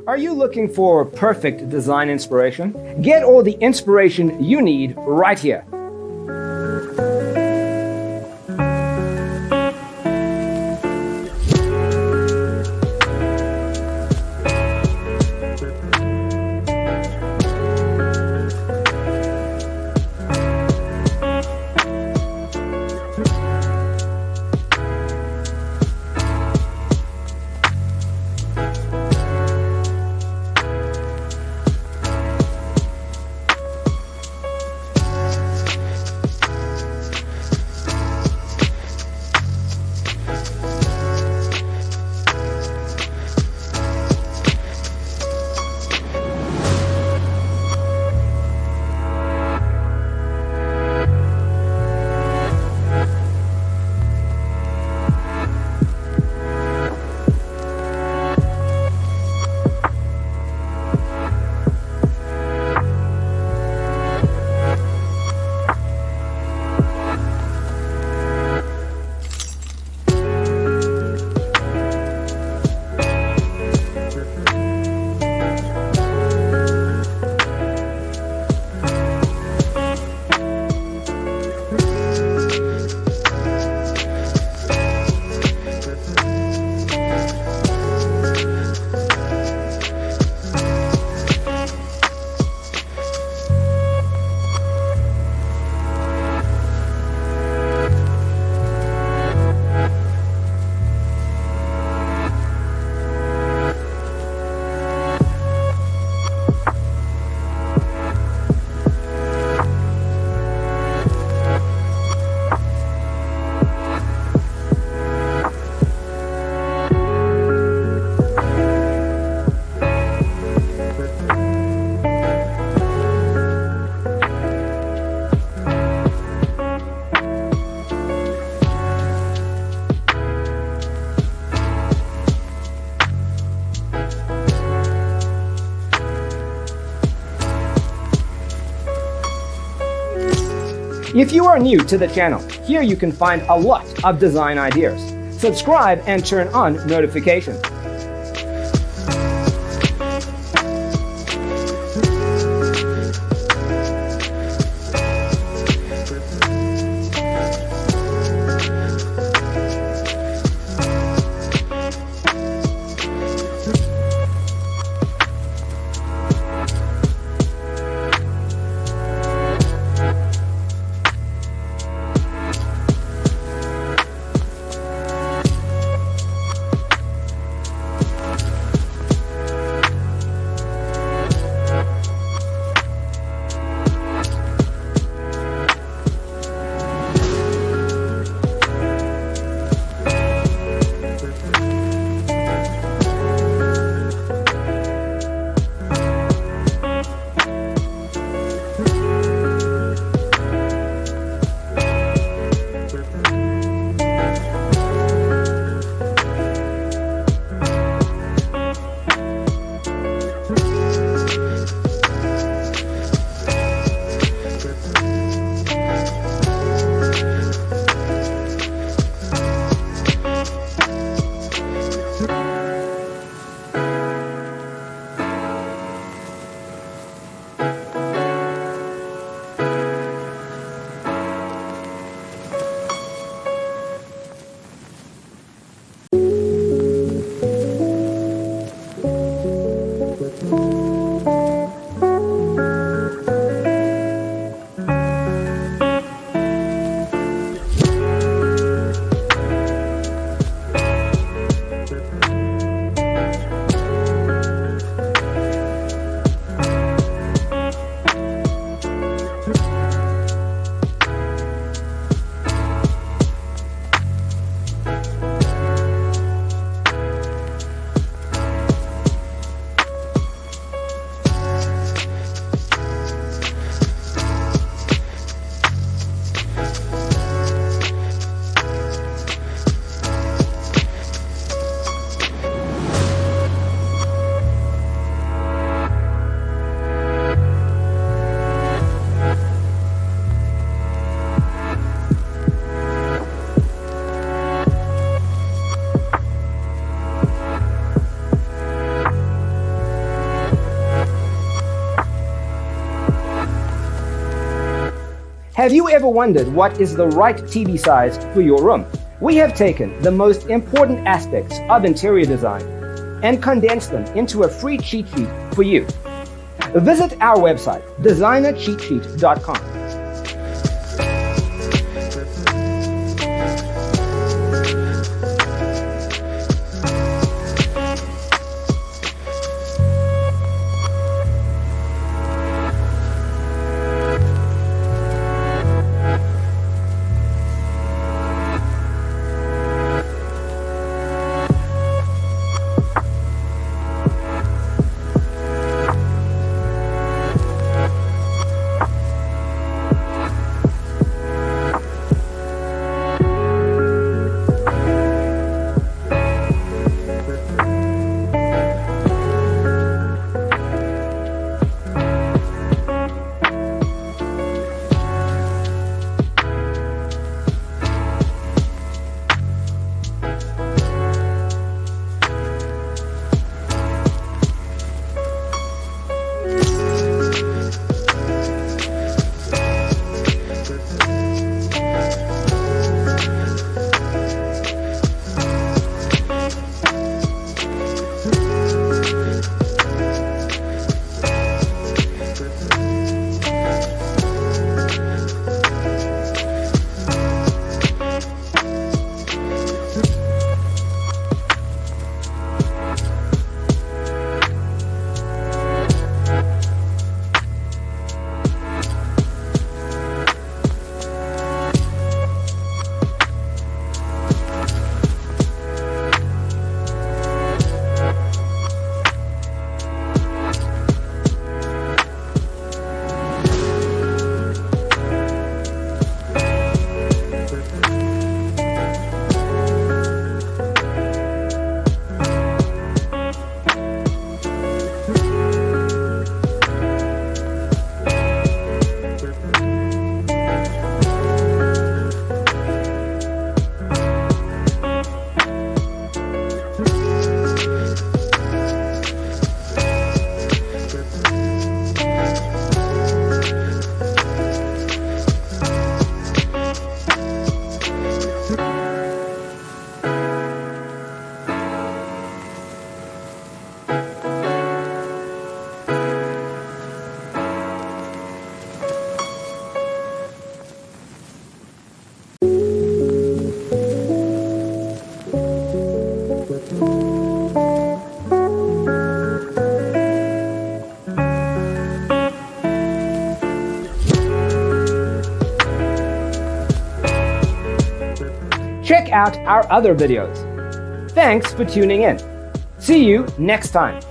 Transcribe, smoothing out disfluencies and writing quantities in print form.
Are you looking for perfect design inspiration? Get all the inspiration you need right here. If you are new to the channel, here you can find a lot of design ideas. Subscribe and turn on notifications. Have you ever wondered what is the right TV size for your room? We have taken the most important aspects of interior design and condensed them into a free cheat sheet for you. Visit our website, designercheatsheet.com. Check out our other videos. Thanks for tuning in. See you next time.